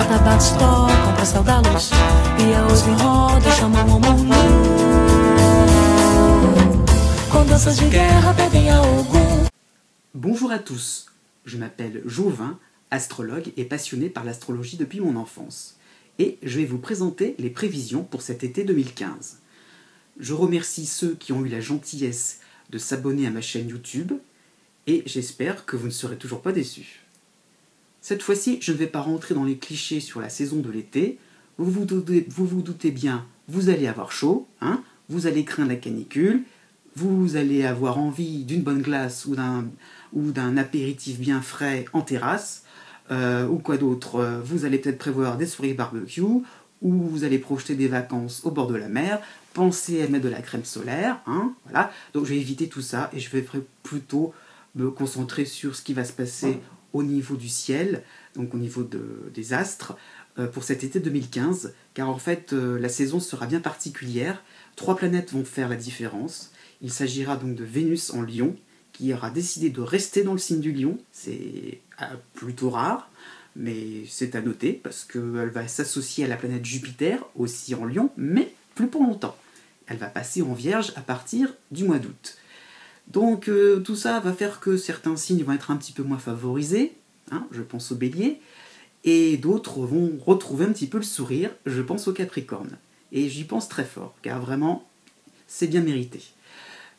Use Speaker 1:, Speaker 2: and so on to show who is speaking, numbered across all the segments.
Speaker 1: atabaques tocam para céu da luz e a oito em roda chamam ao mundo. Com danças de guerra pedem a Ogum.
Speaker 2: Bonjour à tous, je m'appelle Jouvin, astrologue et passionné par l'astrologie depuis mon enfance. Et je vais vous présenter les prévisions pour cet été 2015. Je remercie ceux qui ont eu la gentillesse de s'abonner à ma chaîne YouTube et j'espère que vous ne serez toujours pas déçus. Cette fois-ci, je ne vais pas rentrer dans les clichés sur la saison de l'été. Vous vous doutez bien, vous allez avoir chaud, hein, vous allez craindre la canicule, vous allez avoir envie d'une bonne glace ou d'un apéritif bien frais en terrasse, ou quoi d'autre, vous allez peut-être prévoir des soirées barbecue, ou vous allez projeter des vacances au bord de la mer, pensez à mettre de la crème solaire, hein, voilà. Donc je vais éviter tout ça et je vais plutôt me concentrer sur ce qui va se passer au niveau du ciel, donc au niveau des astres, pour cet été 2015, car en fait la saison sera bien particulière. 3 planètes vont faire la différence. Il s'agira donc de Vénus en Lion, qui aura décidé de rester dans le signe du Lion. C'est plutôt rare, mais c'est à noter, parce qu'elle va s'associer à la planète Jupiter, aussi en Lion, mais plus pour longtemps. Elle va passer en Vierge à partir du mois d'août. Donc tout ça va faire que certains signes vont être un petit peu moins favorisés, hein, je pense au Bélier, et d'autres vont retrouver un petit peu le sourire, je pense au Capricorne. Et j'y pense très fort, car vraiment, c'est bien mérité.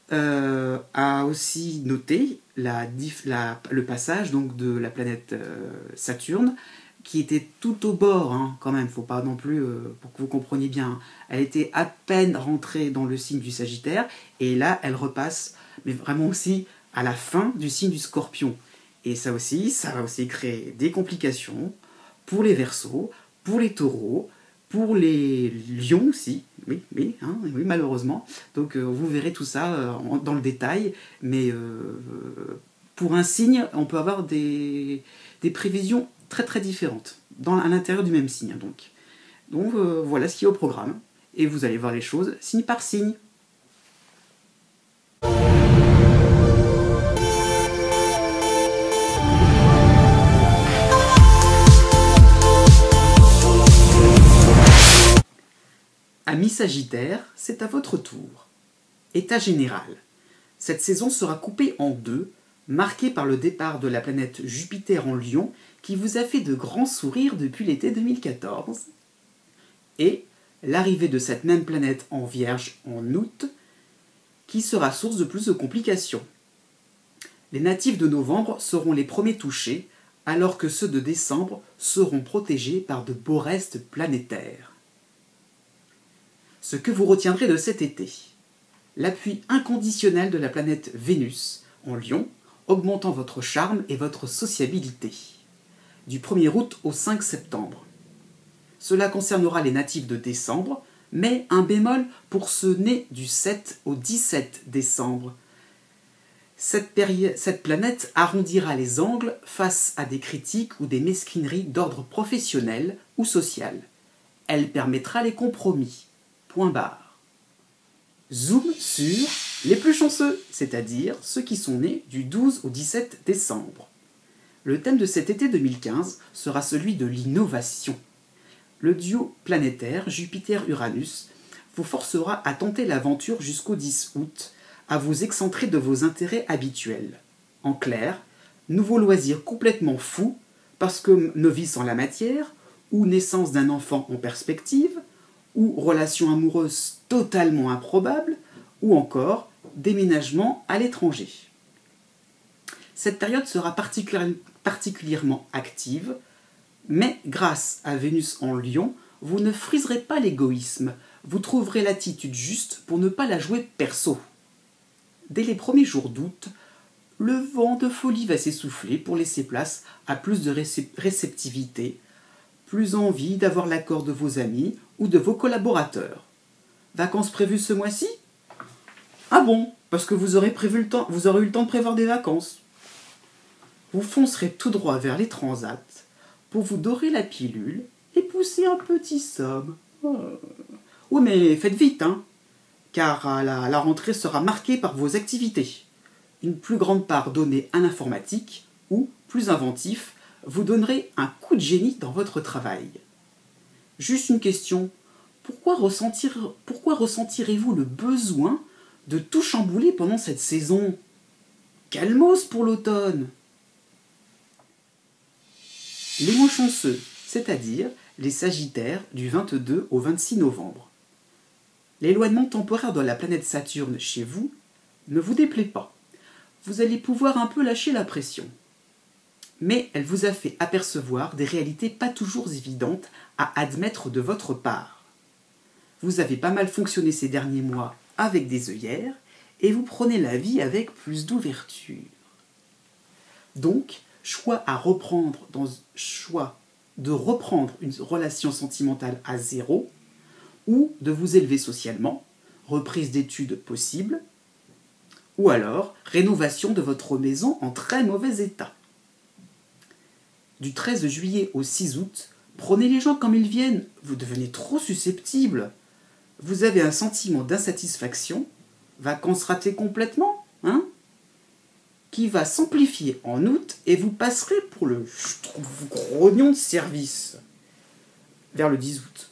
Speaker 2: À aussi noter le passage donc, de la planète Saturne, qui était tout au bord, hein, quand même, faut pas non plus, pour que vous compreniez bien, hein, elle était à peine rentrée dans le signe du Sagittaire, et là, elle repasse, mais vraiment aussi à la fin du signe du Scorpion. Et ça va aussi créer des complications pour les Verseaux, pour les Taureaux, pour les lions aussi, oui, malheureusement. Donc vous verrez tout ça dans le détail, mais pour un signe, on peut avoir des prévisions très très différentes, à l'intérieur du même signe. Donc voilà ce qui est au programme, et vous allez voir les choses signe par signe. Amis Sagittaires, c'est à votre tour. État général. Cette saison sera coupée en deux, marquée par le départ de la planète Jupiter en Lion, qui vous a fait de grands sourires depuis l'été 2014, et l'arrivée de cette même planète en Vierge en août, qui sera source de plus de complications. Les natifs de novembre seront les premiers touchés, alors que ceux de décembre seront protégés par de beaux restes planétaires. Ce que vous retiendrez de cet été: l'appui inconditionnel de la planète Vénus en Lion, augmentant votre charme et votre sociabilité, du 1er août au 5 septembre. Cela concernera les natifs de décembre, mais un bémol pour ceux nés du 7 au 17 décembre. Cette planète arrondira les angles face à des critiques ou des mesquineries d'ordre professionnel ou social. Elle permettra les compromis. Point barre. Zoom sur les plus chanceux, c'est-à-dire ceux qui sont nés du 12 au 17 décembre. Le thème de cet été 2015 sera celui de l'innovation. Le duo planétaire Jupiter-Uranus vous forcera à tenter l'aventure jusqu'au 10 août, à vous excentrer de vos intérêts habituels. En clair, nouveaux loisirs complètement fous, parce que novice en la matière, ou naissance d'un enfant en perspective, ou relations amoureuses totalement improbables, ou encore déménagement à l'étranger. Cette période sera particulièrement active, mais grâce à Vénus en Lion, vous ne friserez pas l'égoïsme, vous trouverez l'attitude juste pour ne pas la jouer perso. Dès les premiers jours d'août, le vent de folie va s'essouffler pour laisser place à plus de réceptivité, plus envie d'avoir l'accord de vos amis ou de vos collaborateurs. Vacances prévues ce mois-ci? Ah bon, parce que vous aurez eu le temps de prévoir des vacances. Vous foncerez tout droit vers les transats pour vous dorer la pilule et pousser un petit somme. Oh. Oui, mais faites vite, hein, car la rentrée sera marquée par vos activités. Une plus grande part donnée à l'informatique ou, plus inventif, vous donnerez un coup de génie dans votre travail. Juste une question, pourquoi ressentirez-vous le besoin de tout chambouler pendant cette saison? Calmos pour l'automne. Les moins chanceux, c'est-à-dire les Sagittaires du 22 au 26 novembre. L'éloignement temporaire de la planète Saturne chez vous ne vous déplaît pas. Vous allez pouvoir un peu lâcher la pression. Mais elle vous a fait apercevoir des réalités pas toujours évidentes à admettre de votre part. Vous avez pas mal fonctionné ces derniers mois avec des œillères et vous prenez la vie avec plus d'ouverture. Donc, choix de reprendre une relation sentimentale à zéro ou de vous élever socialement, reprise d'études possible, ou alors rénovation de votre maison en très mauvais état. Du 13 juillet au 6 août, prenez les gens comme ils viennent, vous devenez trop susceptible. Vous avez un sentiment d'insatisfaction, vacances ratées complètement, hein, qui va s'amplifier en août et vous passerez pour le grognon de service vers le 10 août.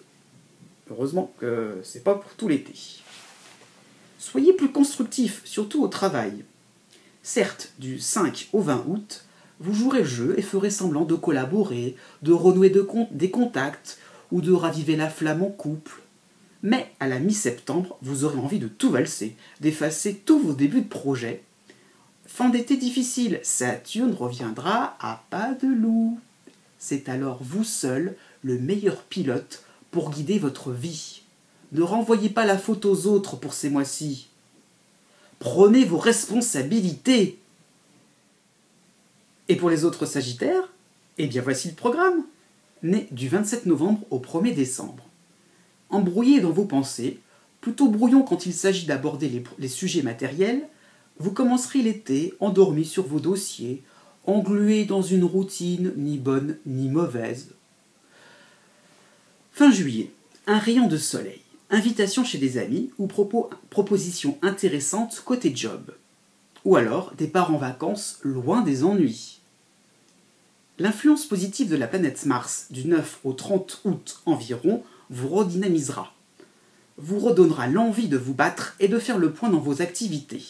Speaker 2: Heureusement que c'est pas pour tout l'été. Soyez plus constructif, surtout au travail. Certes, du 5 au 20 août, vous jouerez le jeu et ferez semblant de collaborer, de renouer des contacts ou de raviver la flamme en couple. Mais à la mi-septembre, vous aurez envie de tout valser, d'effacer tous vos débuts de projet. Fin d'été difficile, Saturne reviendra à pas de loup. C'est alors vous seul le meilleur pilote pour guider votre vie. Ne renvoyez pas la faute aux autres pour ces mois-ci. Prenez vos responsabilités. Et pour les autres Sagittaires, eh bien voici le programme. Né du 27 novembre au 1er décembre. Embrouillé dans vos pensées, plutôt brouillon quand il s'agit d'aborder les sujets matériels, vous commencerez l'été endormi sur vos dossiers, englué dans une routine ni bonne ni mauvaise. Fin juillet, un rayon de soleil, invitation chez des amis ou proposition intéressante côté job. Ou alors départ en vacances loin des ennuis. L'influence positive de la planète Mars du 9 au 30 août environ vous redynamisera, vous redonnera l'envie de vous battre et de faire le point dans vos activités.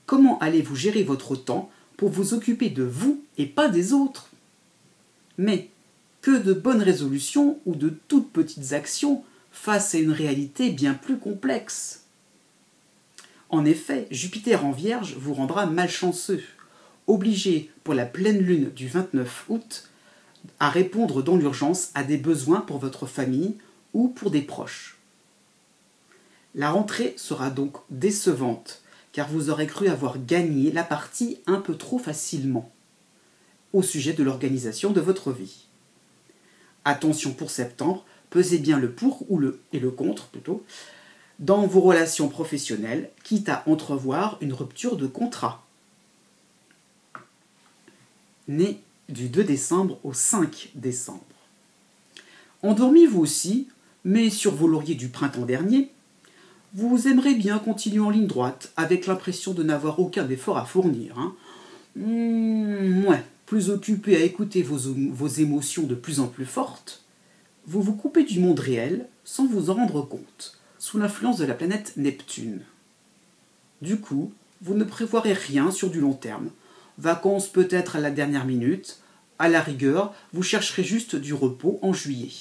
Speaker 2: Comment allez-vous gérer votre temps pour vous occuper de vous et pas des autres? Mais que de bonnes résolutions ou de toutes petites actions face à une réalité bien plus complexe. En effet, Jupiter en Vierge vous rendra malchanceux, obligé pour la pleine lune du 29 août à répondre dans l'urgence à des besoins pour votre famille ou pour des proches. La rentrée sera donc décevante, car vous aurez cru avoir gagné la partie un peu trop facilement au sujet de l'organisation de votre vie. Attention pour septembre, pesez bien le pour et le contre plutôt dans vos relations professionnelles, quitte à entrevoir une rupture de contrat. Né du 2 décembre au 5 décembre. Endormi vous aussi, mais sur vos lauriers du printemps dernier, vous aimerez bien continuer en ligne droite, avec l'impression de n'avoir aucun effort à fournir. Ouais, plus occupé à écouter vos émotions de plus en plus fortes, vous vous coupez du monde réel sans vous en rendre compte, sous l'influence de la planète Neptune. Du coup, vous ne prévoirez rien sur du long terme. Vacances peut-être à la dernière minute, à la rigueur, vous chercherez juste du repos en juillet.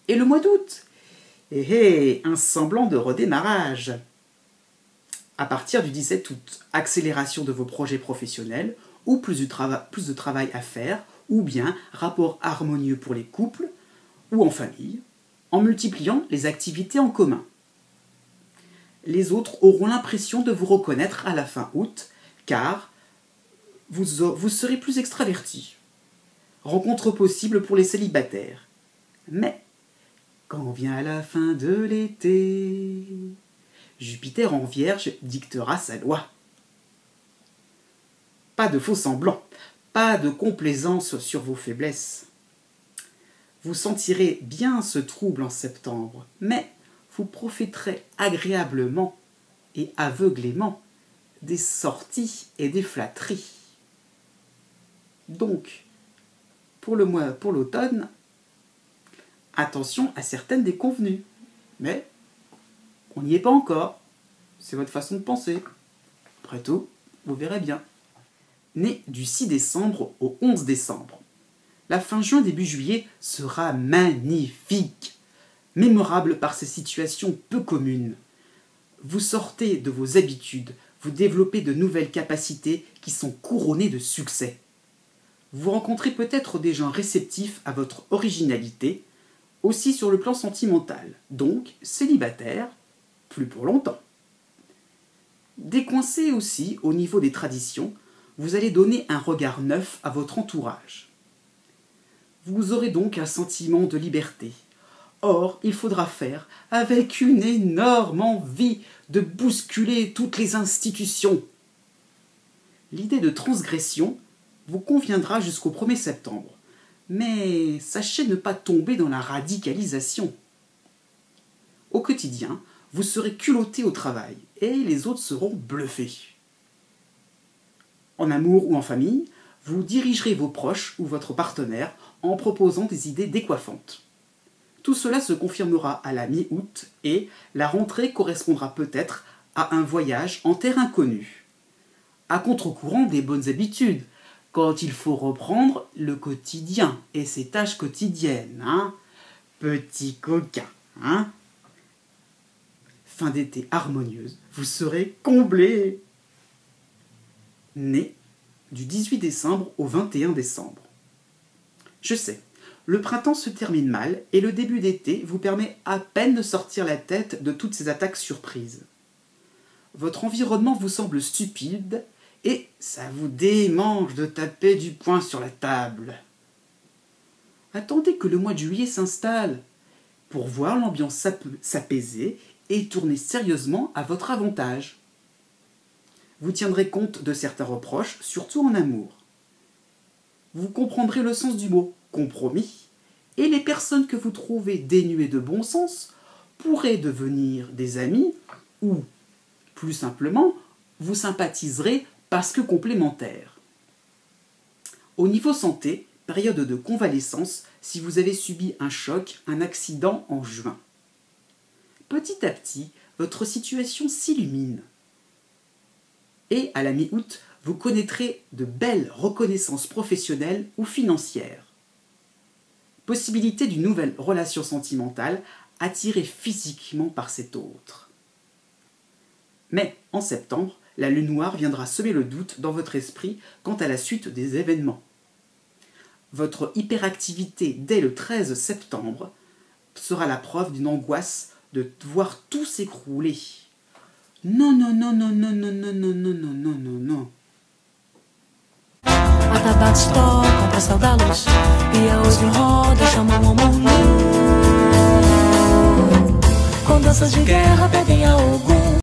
Speaker 2: Et le mois d'août? Un semblant de redémarrage. À partir du 17 août, accélération de vos projets professionnels, ou plus de travail à faire, ou bien rapport harmonieux pour les couples, ou en famille, en multipliant les activités en commun. Les autres auront l'impression de vous reconnaître à la fin août, car vous serez plus extraverti. Rencontre possible pour les célibataires. Mais, quand vient la fin de l'été, Jupiter en Vierge dictera sa loi. Pas de faux semblants, pas de complaisance sur vos faiblesses. Vous sentirez bien ce trouble en septembre, mais vous profiterez agréablement et aveuglément des sorties et des flatteries. Donc, pour l'automne, attention à certaines déconvenues. Mais on n'y est pas encore. C'est votre façon de penser. Après tout, vous verrez bien. Né du 6 décembre au 11 décembre. La fin juin, début juillet sera magnifique, mémorable par ces situations peu communes. Vous sortez de vos habitudes, vous développez de nouvelles capacités qui sont couronnées de succès. Vous rencontrez peut-être des gens réceptifs à votre originalité, aussi sur le plan sentimental, donc célibataire, plus pour longtemps. Décoincé aussi au niveau des traditions, vous allez donner un regard neuf à votre entourage. Vous aurez donc un sentiment de liberté. Or, il faudra faire avec une énorme envie de bousculer toutes les institutions. L'idée de transgression vous conviendra jusqu'au 1er septembre, mais sachez ne pas tomber dans la radicalisation. Au quotidien, vous serez culotté au travail et les autres seront bluffés. En amour ou en famille, vous dirigerez vos proches ou votre partenaire en proposant des idées décoiffantes. Tout cela se confirmera à la mi-août et la rentrée correspondra peut-être à un voyage en terre inconnue. À contre-courant des bonnes habitudes, quand il faut reprendre le quotidien et ses tâches quotidiennes, hein. Petit coquin, hein. Fin d'été harmonieuse, vous serez comblés. Né du 18 décembre au 21 décembre. Je sais, le printemps se termine mal et le début d'été vous permet à peine de sortir la tête de toutes ces attaques surprises. Votre environnement vous semble stupide et ça vous démange de taper du poing sur la table. Attendez que le mois de juillet s'installe pour voir l'ambiance s'apaiser et tourner sérieusement à votre avantage. Vous tiendrez compte de certains reproches, surtout en amour. Vous comprendrez le sens du mot « compromis » et les personnes que vous trouvez dénuées de bon sens pourraient devenir des amis ou, plus simplement, vous sympathiserez parce que complémentaires. Au niveau santé, période de convalescence si vous avez subi un choc, un accident en juin. Petit à petit, votre situation s'illumine. Et à la mi-août, vous connaîtrez de belles reconnaissances professionnelles ou financières. Possibilité d'une nouvelle relation sentimentale attirée physiquement par cet autre. Mais en septembre, la lune noire viendra semer le doute dans votre esprit quant à la suite des événements. Votre hyperactivité dès le 13 septembre sera la preuve d'une angoisse de voir tout s'écrouler. Non, non, non, non, non, non, non, non, non, non, non, non, non.
Speaker 1: Atabaques tocam pra céu da luz e a hoje roda chamam ao mundo. Com danças de guerra pedem a algum